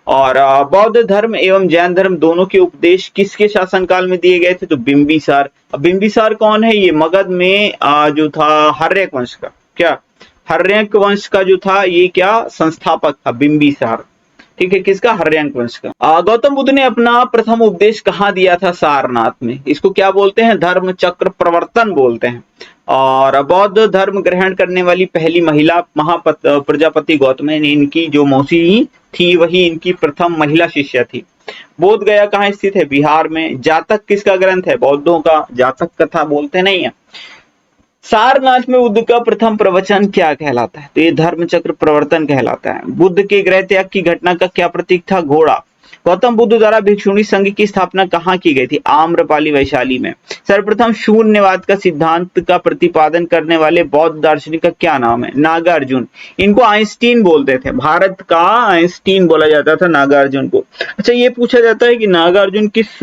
[SPEAKER 1] और बौद्ध धर्म एवं जैन धर्म दोनों के उपदेश किसके शासनकाल में दिए गए थे? तो बिंबिसार। बिंबिसार कौन है? ये मगध में जो था हर्यक वंश का, क्या हर्यक वंश का जो था ये क्या संस्थापक था? बिंबिसार। ठीक है। किसका? हर्यक वंश का। गौतम बुद्ध ने अपना प्रथम उपदेश कहाँ दिया था? सारनाथ में। इसको क्या बोलते हैं? धर्म चक्र प्रवर्तन बोलते हैं। और बौद्ध धर्म ग्रहण करने वाली पहली महिला प्रजापति गौतम, इनकी जो मौसी थी वही इनकी प्रथम महिला शिष्या थी। बोध गया कहाँ स्थित है? बिहार में। जातक किसका ग्रंथ है? बौद्धों का। जातक कथा बोलते नहीं है। सारनाथ में बुद्ध का प्रथम प्रवचन क्या कहलाता है? तो ये धर्म चक्र प्रवर्तन कहलाता है। बुद्ध के गृह त्याग की घटना का क्या प्रतीक था? घोड़ा। गौतम बुद्ध द्वारा भिक्षुणी संघ की स्थापना कहाँ की गई थी? आम्रपाली वैशाली में। सर्वप्रथम शून्यवाद का सिद्धांत का प्रतिपादन करने वाले बौद्ध दार्शनिक का क्या नाम है? नागार्जुन। इनको आइंस्टीन बोलते थे। भारत का आइंस्टीन बोला जाता था नागार्जुन को। अच्छा, ये पूछा जाता है कि नागार्जुन किस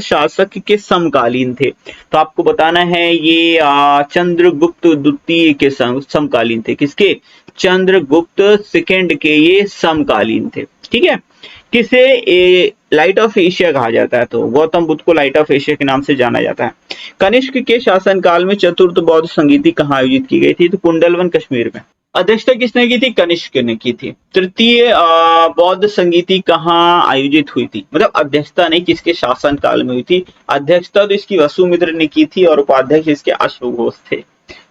[SPEAKER 1] शासक के समकालीन थे? तो आपको बताना है ये चंद्रगुप्त द्वितीय के समकालीन थे। किसके? चंद्रगुप्त सेकंड के ये समकालीन थे। ठीक है। किसे लाइट ऑफ एशिया कहा जाता है? तो गौतम बुद्ध को लाइट ऑफ एशिया के नाम से जाना जाता है। कनिष्क के शासनकाल में चतुर्थ बौद्ध संगीति कहाँ आयोजित की गई थी? तो कुंडलवन कश्मीर में। अध्यक्षता किसने की थी? कनिष्क ने की थी। तृतीय बौद्ध संगीति कहाँ आयोजित हुई थी? मतलब अध्यक्षता नहीं, किसके शासनकाल में हुई थी? अध्यक्षता तो इसकी वसुमित्र ने की थी और उपाध्यक्ष इसके अश्वघोष थे।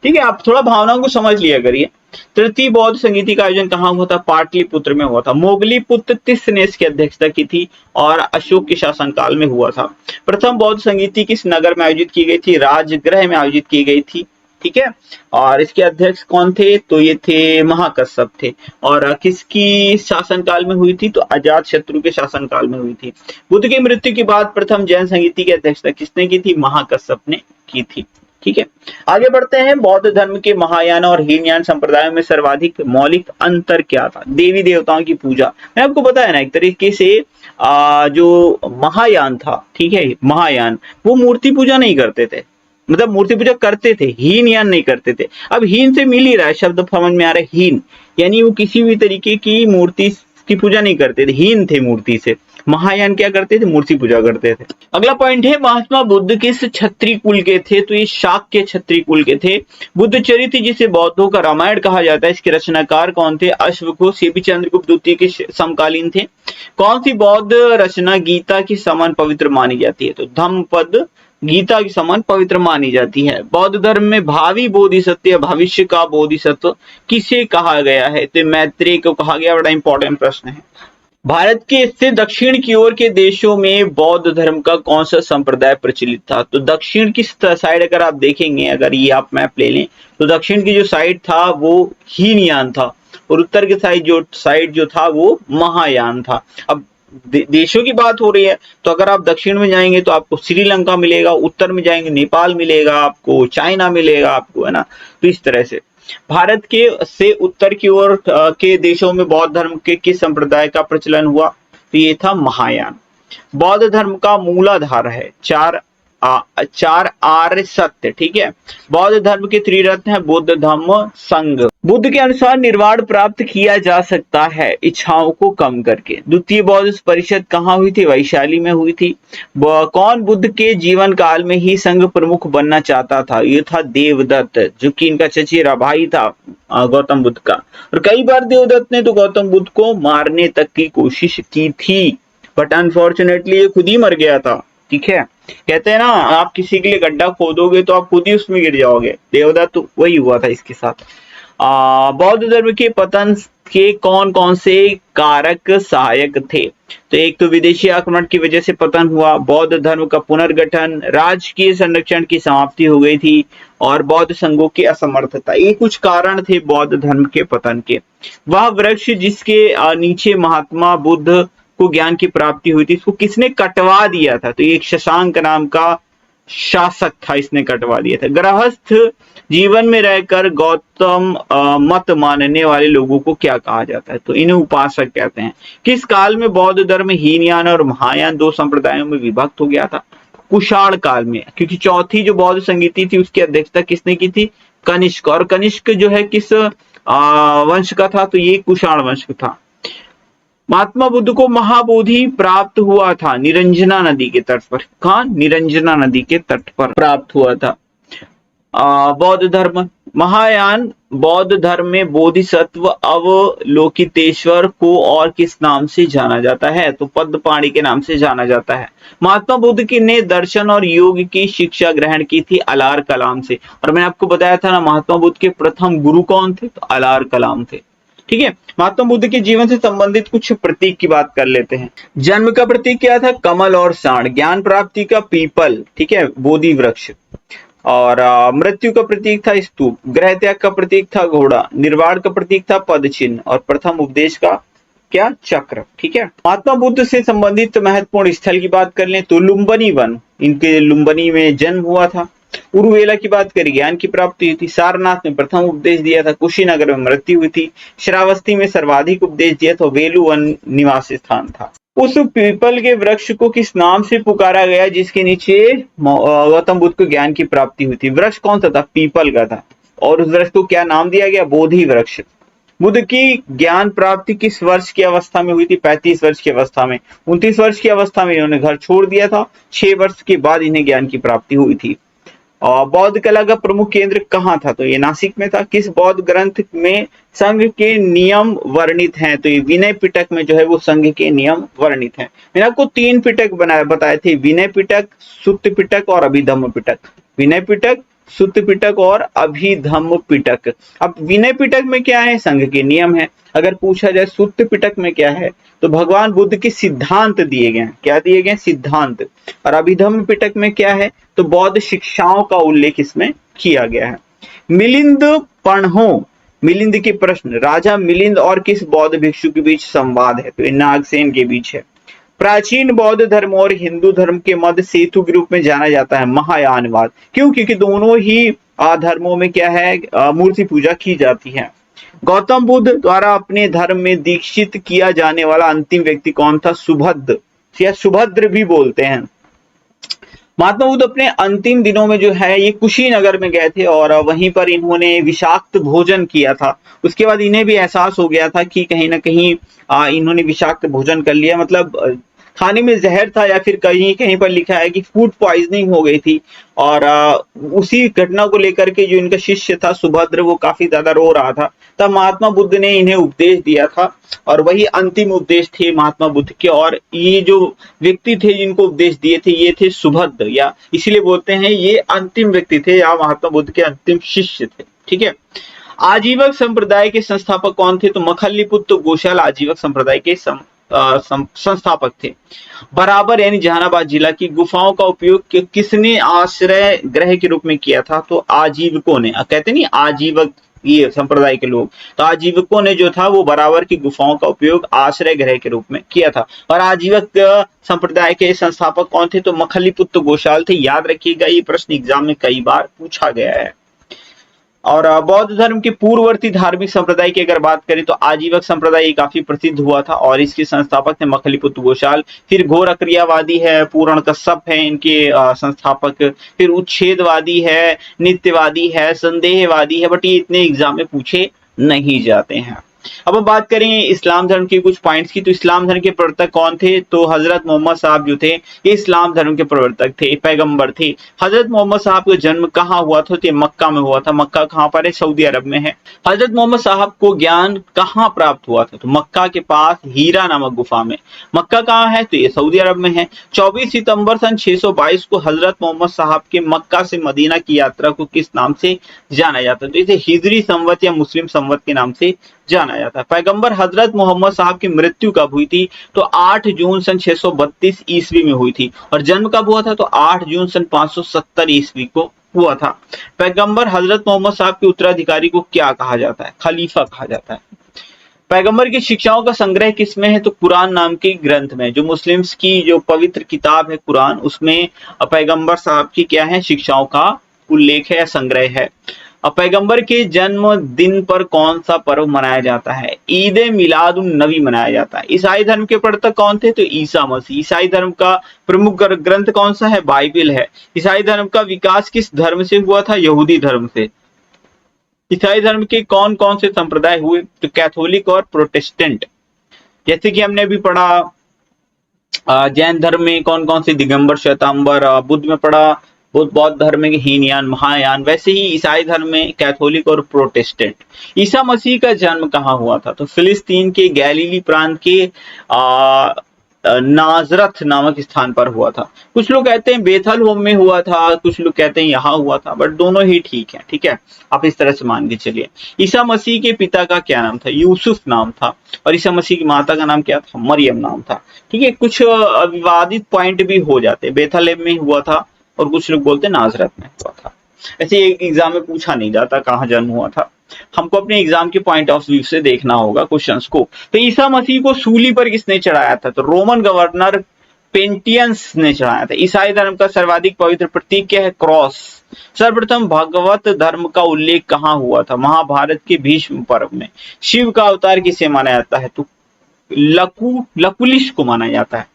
[SPEAKER 1] ठीक है। आप थोड़ा भावनाओं को समझ लिया करिए। तृतीय बौद्ध संगीति का आयोजन कहाँ हुआ था? पाटलिपुत्र में हुआ था। मोगलीपुत्र तिस्स ने इसकी अध्यक्षता की थी और अशोक के शासनकाल में हुआ था। प्रथम बौद्ध संगीति किस नगर में आयोजित की गई थी? राजगृह में आयोजित की गई थी। ठीक है। और इसके अध्यक्ष कौन थे? तो ये थे महाकश्यप थे। और किसकी शासनकाल में हुई थी? तो अजातशत्रु के शासनकाल में हुई थी। बुद्ध की मृत्यु के बाद प्रथम जैन संगीति की अध्यक्षता किसने की थी? महाकश्यप ने की थी। ठीक है। आगे बढ़ते हैं। बौद्ध धर्म के महायान और हीनयान संप्रदायों में सर्वाधिक मौलिक अंतर क्या था? देवी देवताओं की पूजा। मैं आपको बताया ना, एक तरीके से जो महायान था, ठीक है, महायान वो मूर्ति पूजा नहीं करते थे। मतलब मूर्ति पूजा करते थे, हीनयान नहीं करते थे। अब हीन से मिल ही रहा है, शब्द समझ में आ रहा है। हीन यानी वो किसी भी तरीके की मूर्ति की पूजा नहीं करते थे, हीन थे मूर्ति से। महायान क्या करते थे? मूर्ति पूजा करते थे। अगला पॉइंट है, महात्मा बुद्ध किस क्षत्रिय कुल के थे? तो ये शाक्य क्षत्रिय कुल के थे। बुद्ध चरित्र जिसे बौद्धों का रामायण कहा जाता है, इसके रचनाकार कौन थे? अश्वघोष। ये भी चंद्रगुप्त द्वितीय के समकालीन थे। कौन सी बौद्ध रचना गीता की समान पवित्र मानी जाती है? तो धम्मपद गीता के समान पवित्र मानी जाती है। बौद्ध धर्म में भावी बोधिसत्व या भविष्य का बोधिसत्व किसे कहा गया है? तो मैत्रेय को कहा गया। बड़ा इंपॉर्टेंट प्रश्न है। भारत के इससे दक्षिण की ओर के देशों में बौद्ध धर्म का कौन सा संप्रदाय प्रचलित था? तो दक्षिण की साइड अगर आप देखेंगे, अगर ये आप मैप ले लें, तो दक्षिण की जो साइड था वो हीनयान था और उत्तर की साइड जो था वो महायान था। अब देशों की बात हो रही है, तो अगर आप दक्षिण में जाएंगे तो आपको श्रीलंका मिलेगा, उत्तर में जाएंगे नेपाल मिलेगा आपको, चाइना मिलेगा आपको, है ना। तो इस तरह से भारत के से उत्तर की ओर के देशों में बौद्ध धर्म के किस संप्रदाय का प्रचलन हुआ? तो ये था महायान। बौद्ध धर्म का मूलाधार है चार आर्य सत्य। ठीक है। बौद्ध धर्म के त्रिरत्न है बुद्ध, धम्म, संघ। बुद्ध के अनुसार निर्वाण प्राप्त किया जा सकता है इच्छाओं को कम करके। द्वितीय बौद्ध परिषद कहाँ हुई थी? वैशाली में हुई थी। कौन बुद्ध के जीवन काल में ही संघ प्रमुख बनना चाहता था? ये था देवदत्त, जो कि इनका चचेरा भाई था गौतम बुद्ध का। और कई बार देवदत्त ने तो गौतम बुद्ध को मारने तक की कोशिश की थी, बट अनफॉर्चुनेटली ये खुद ही मर गया था। ठीक है, कहते हैं ना, आप किसी के लिए गड्ढा खोदोगे तो आप खुद ही उसमें गिर जाओगे। देवदत्त वही हुआ था इसके साथ। बौद्ध धर्म के पतन के कौन कौन से कारक सहायक थे? तो एक तो विदेशी आक्रमण की वजह से पतन हुआ, बौद्ध धर्म का पुनर्गठन, राजकीय संरक्षण की समाप्ति हो गई थी, और बौद्ध संघों की असमर्थता। ये कुछ कारण थे बौद्ध धर्म के पतन के। वह वृक्ष जिसके नीचे महात्मा बुद्ध को ज्ञान की प्राप्ति हुई थी, इसको किसने कटवा दिया था? तो एक शशांक नाम का शासक था, इसने कटवा दिया था। गृहस्थ जीवन में रहकर गौतम मत मानने वाले लोगों को क्या कहा जाता है? तो इन्हें उपासक कहते हैं। किस काल में बौद्ध धर्म हीनयान और महायान दो संप्रदायों में विभक्त हो गया था? कुषाण काल में, क्योंकि चौथी जो बौद्ध संगीति थी उसकी अध्यक्षता किसने की थी? कनिष्क। और कनिष्क जो है किस वंश का था? तो ये कुषाण वंश था। महात्मा बुद्ध को महाबोधि प्राप्त हुआ था निरंजना नदी के तट पर। कहाँ? निरंजना नदी के तट पर प्राप्त हुआ था। बौद्ध धर्म, महायान बौद्ध धर्म में बोधिसत्व अवलोकितेश्वर को और किस नाम से जाना जाता है? तो पद्मपाणि के नाम से जाना जाता है। महात्मा बुद्ध की ने दर्शन और योग की शिक्षा ग्रहण की थी अलार कलाम से। और मैंने आपको बताया था ना, महात्मा बुद्ध के प्रथम गुरु कौन थे? तो अलार कलाम थे। ठीक है, महात्मा बुद्ध के जीवन से संबंधित कुछ प्रतीक की बात कर लेते हैं। जन्म का प्रतीक क्या था? कमल और साण। ज्ञान प्राप्ति का पीपल, ठीक है, बोधि वृक्ष। और मृत्यु का प्रतीक था स्तूप। ग्रह त्याग का प्रतीक था घोड़ा। निर्वाण का प्रतीक था पद चिन्ह। और प्रथम उपदेश का क्या? चक्र। ठीक है, महात्मा बुद्ध से संबंधित महत्वपूर्ण स्थल की बात कर लें तो लुम्बिनी वन, इनके लुम्बिनी में जन्म हुआ था। उरुवेला की बात करें, ज्ञान की प्राप्ति हुई थी। सारनाथ में प्रथम उपदेश दिया था। कुशीनगर में मृत्यु हुई थी। श्रावस्ती में सर्वाधिक उपदेश दिया था। वेलु वन निवास स्थान था। उस पीपल के वृक्ष को किस नाम से पुकारा गया जिसके नीचे गौतम बुद्ध को ज्ञान की प्राप्ति हुई थी? वृक्ष कौन सा था? पीपल का था। और उस वृक्ष को क्या नाम दिया गया? बोधि वृक्ष। बुद्ध की ज्ञान प्राप्ति किस वर्ष की अवस्था में हुई थी? 35 वर्ष की अवस्था में। 29 वर्ष की अवस्था में इन्होंने घर छोड़ दिया था। 6 वर्ष के बाद इन्हें ज्ञान की प्राप्ति हुई थी। और बौद्ध कला का प्रमुख केंद्र कहाँ था? तो ये नासिक में था। किस बौद्ध ग्रंथ में संघ के नियम वर्णित हैं? तो ये विनय पिटक में जो है वो संघ के नियम वर्णित हैं। मैंने आपको 3 पिटक बताए थे, विनय पिटक, सुत्त पिटक और अभिधम्म पिटक। विनय पिटक, सुत्त पिटक और अभिधम्म पिटक। अब विनय पिटक में क्या है? संघ के नियम है। अगर पूछा जाए सुत्त पिटक में क्या है, तो भगवान बुद्ध के सिद्धांत दिए गए हैं। क्या दिए गए? सिद्धांत। और अभिधम्म पिटक में क्या है? तो बौद्ध शिक्षाओं का उल्लेख इसमें किया गया है। मिलिंद पढ़ो, मिलिंद के प्रश्न, राजा मिलिंद और किस बौद्ध भिक्षु के बीच संवाद है? तो ये नागसेन के बीच है। प्राचीन बौद्ध धर्म और हिंदू धर्म के मध्य सेतु के रूप में जाना जाता है महायानवाद। क्यों? क्योंकि दोनों ही धर्मों में क्या है? मूर्ति पूजा की जाती है। गौतम बुद्ध द्वारा अपने धर्म में दीक्षित किया जाने वाला अंतिम व्यक्ति कौन था? सुभद्र या सुभद्र भी बोलते हैं। महात्मा बुद्ध अपने अंतिम दिनों में जो है ये कुशीनगर में गए थे और वहीं पर इन्होंने विषाक्त भोजन किया था। उसके बाद इन्हें भी एहसास हो गया था कि कहीं ना कहीं इन्होंने विषाक्त भोजन कर लिया, मतलब खाने में जहर था, या फिर कहीं कहीं पर लिखा है कि फूड पॉइजनिंग हो गई थी। और उसी घटना को लेकर के जो इनका शिष्य था सुभद्र, वो काफी ज्यादा रो रहा था। तब महात्मा बुद्ध ने इन्हें उपदेश दिया था और वही अंतिम उपदेश थे महात्मा बुद्ध के। और ये जो व्यक्ति थे जिनको उपदेश दिए थे ये थे सुभद्र, या इसीलिए बोलते हैं ये अंतिम व्यक्ति थे या महात्मा बुद्ध के अंतिम शिष्य थे। ठीक है, आजीवक संप्रदाय के संस्थापक कौन थे? तो मखल्लीपुत्र गोशाला आजीवक संप्रदाय के संस्थापक थे। बराबर यानी जहानाबाद जिला की गुफाओं का उपयोग किसने आश्रय गृह के रूप में किया था? तो आजीवकों ने। कहते नहीं आजीवक ये संप्रदाय के लोग, तो आजीवकों ने जो था वो बराबर की गुफाओं का उपयोग आश्रय गृह के रूप में किया था। और आजीवक संप्रदाय के संस्थापक कौन थे? तो मखल्लीपुत्र गोशाल थे। याद रखिएगा, ये प्रश्न एग्जाम में कई बार पूछा गया है। और बौद्ध धर्म के पूर्ववर्ती धार्मिक संप्रदाय की अगर बात करें तो आजीवक संप्रदाय काफी प्रसिद्ध हुआ था और इसके संस्थापक थे मखल्लीपुत्र गोशाल। फिर घोर अक्रियावादी है, पूर्ण कश्यप है इनके संस्थापक। फिर उच्छेदवादी है, नित्यवादी है, संदेहवादी है, बट ये इतने एग्जाम में पूछे नहीं जाते हैं। अब हम बात करें इस्लाम धर्म के कुछ पॉइंट्स की, तो इस्लाम धर्म के प्रवर्तक कौन थे? तो हजरत मोहम्मद साहब जो थे ये इस्लाम धर्म के प्रवर्तक थे, पैगंबर थे। हजरत मोहम्मद साहब का जन्म कहाँ हुआ था? तो मक्का में हुआ था। मक्का कहाँ पर है? सऊदी अरब में है। हजरत मोहम्मद साहब को ज्ञान कहाँ प्राप्त हुआ था? तो मक्का के पास हीरा नामक गुफा में। मक्का कहाँ है? तो ये सऊदी अरब में है। 24 सितंबर सन 622 को हजरत मोहम्मद साहब के मक्का से मदीना की यात्रा को किस नाम से जाना जाता है? तो इसे हिजरी संवत या मुस्लिम संवत के नाम से जाना जाता है। पैगंबर हजरत मोहम्मद साहब की मृत्यु कब हुई थी? तो 8 जून सन 632 ईस्वी में हुई थी। और जन्म कब हुआ था? तो 8 जून सन 570 ईस्वी को हुआ था। पैगंबर हजरत मोहम्मद साहब के उत्तराधिकारी को क्या कहा जाता है? खलीफा कहा जाता है। पैगंबर की शिक्षाओं का संग्रह किसमें है? तो कुरान नाम के ग्रंथ में। जो मुस्लिम्स की जो पवित्र किताब है कुरान, उसमें पैगंबर साहब की क्या है? शिक्षाओं का उल्लेख है या संग्रह है। पैगंबर के जन्म दिन पर कौन सा पर्व मनाया जाता है? ईद मिलाद उन नबी मनाया जाता है। ईसाई धर्म के प्रवर्तक कौन थे? तो ईसा मसीह। ईसाई धर्म का प्रमुख ग्रंथ कौन सा है? बाइबिल है। ईसाई धर्म का विकास किस धर्म से हुआ था? यहूदी धर्म से। ईसाई धर्म के कौन कौन से संप्रदाय हुए? तो कैथोलिक और प्रोटेस्टेंट। जैसे कि हमने अभी पढ़ा जैन धर्म में कौन कौन से? दिगंबर, श्वेतांबर। बुद्ध में पढ़ा बौद्ध धर्म में हीनयान, महायान। वैसे ही ईसाई धर्म में कैथोलिक और प्रोटेस्टेंट। ईसा मसीह का जन्म कहाँ हुआ था? तो फिलिस्तीन के गैलीली प्रांत के नाजरत नामक स्थान पर हुआ था। कुछ लोग कहते हैं बेथलहोम में हुआ था, कुछ लोग कहते हैं यहाँ हुआ था, बट दोनों ही ठीक है। ठीक है, आप इस तरह से मान के चलिए। ईसा मसीह के पिता का क्या नाम था? यूसुफ नाम था। और ईसा मसीह की माता का नाम क्या था? मरियम नाम था। ठीक है, कुछ विवादित पॉइंट भी हो जाते। बेथलहेम में हुआ था और कुछ लोग बोलते नाजरत में हुआ था। ऐसे एग्जाम में पूछा नहीं जाता कहाँ जन्म हुआ था, हमको अपने एग्जाम के पॉइंट ऑफ व्यू से देखना होगा क्वेश्चंस को। तो ईसा मसीह को सूली पर किसने चढ़ाया था? तो रोमन गवर्नर पेंटियंस ने चढ़ाया था। ईसाई धर्म का सर्वाधिक पवित्र प्रतीक क्या है? क्रॉस। सर्वप्रथम भगवत धर्म का उल्लेख कहाँ हुआ था? महाभारत के भीष्म पर्व में। शिव का अवतार किसे माना जाता है? तो लकुलिश को माना जाता है।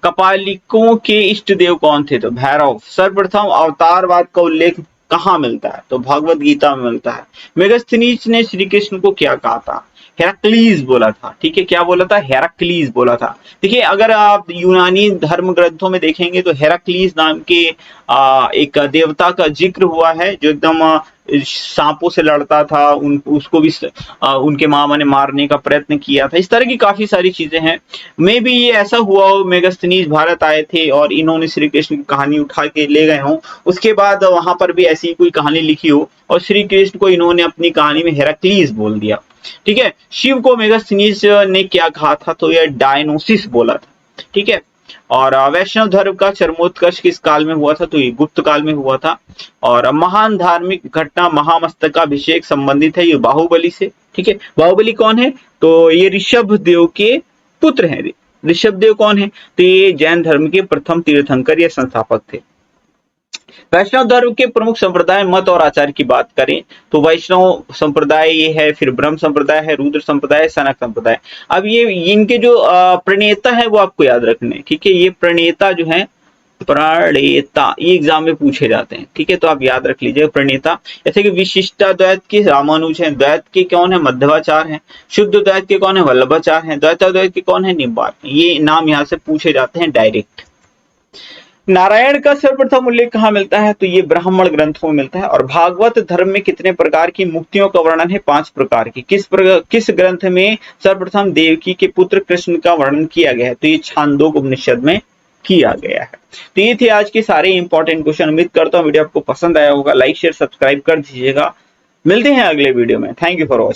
[SPEAKER 1] कपालिकों के इष्ट देव कौन थे? तो भैरव। सर्वप्रथम अवतारवाद का उल्लेख कहाँ मिलता है? तो भगवत गीता में मिलता है। मेगास्थनीज ने श्री कृष्ण को क्या कहा था? हेराक्लीज बोला था। ठीक है, क्या बोला था? हेराक्लीज बोला था। देखिए, अगर आप यूनानी धर्म ग्रंथों में देखेंगे तो हेराक्लीज नाम के एक देवता का जिक्र हुआ है जो एकदम सांपों से लड़ता था, उसको भी उनके मामा ने मारने का प्रयत्न किया था। इस तरह की काफी सारी चीजें हैं। मे भी ये ऐसा हुआ हो, मेगास्थनीज भारत आए थे और इन्होंने श्री कृष्ण की कहानी उठा के ले गए हों, उसके बाद वहां पर भी ऐसी कोई कहानी लिखी हो और श्री कृष्ण को इन्होंने अपनी कहानी में हेराक्लीज बोल दिया। ठीक है, शिव को मेगास्थनीज ने क्या कहा था? तो यह डायनोसिस बोला था। ठीक है, और वैष्णव धर्म का चरमोत्कर्ष किस काल में हुआ था? तो ये गुप्त काल में हुआ था। और महान धार्मिक घटना महामस्तकाभिषेक संबंधित है ये बाहुबली से। ठीक है, बाहुबली कौन है? तो ये ऋषभ देव के पुत्र हैं। ऋषभ देव कौन है? तो ये जैन धर्म के प्रथम तीर्थंकर या संस्थापक थे। वैष्णव धर्म के प्रमुख संप्रदाय, मत और आचार की बात करें तो वैष्णव संप्रदाय ये है, फिर ब्रह्म संप्रदाय है, रुद्र संप्रदाय, सनक संप्रदाय। अब ये इनके जो प्रणेता है वो आपको याद रखने। ठीक है, ये प्रणेता जो है, प्रणेता ये एग्जाम में पूछे जाते हैं। ठीक है, तो आप याद रख लीजिए प्रणेता। जैसे कि विशिष्टाद्वैत के रामानुज हैं, द्वैत के कौन है? मध्वाचार्य हैं। शुद्ध द्वैत के कौन है? वल्लभाचार्य हैं। द्वैताद्वैत के कौन है? निम्बार्क। ये नाम यहाँ से पूछे जाते हैं डायरेक्ट। नारायण का सर्वप्रथम उल्लेख कहाँ मिलता है? तो ये ब्राह्मण ग्रंथों में मिलता है। और भागवत धर्म में कितने प्रकार की मुक्तियों का वर्णन है? 5 प्रकार की। किस ग्रंथ में सर्वप्रथम देवकी के पुत्र कृष्ण का वर्णन किया गया है? तो ये छांदोग्य उपनिषद में किया गया है। तो ये थे आज के सारे इंपॉर्टेंट क्वेश्चन। उम्मीद करता हूँ वीडियो आपको पसंद आया होगा। लाइक शेयर सब्सक्राइब कर दीजिएगा। मिलते हैं अगले वीडियो में। Thank you for watching.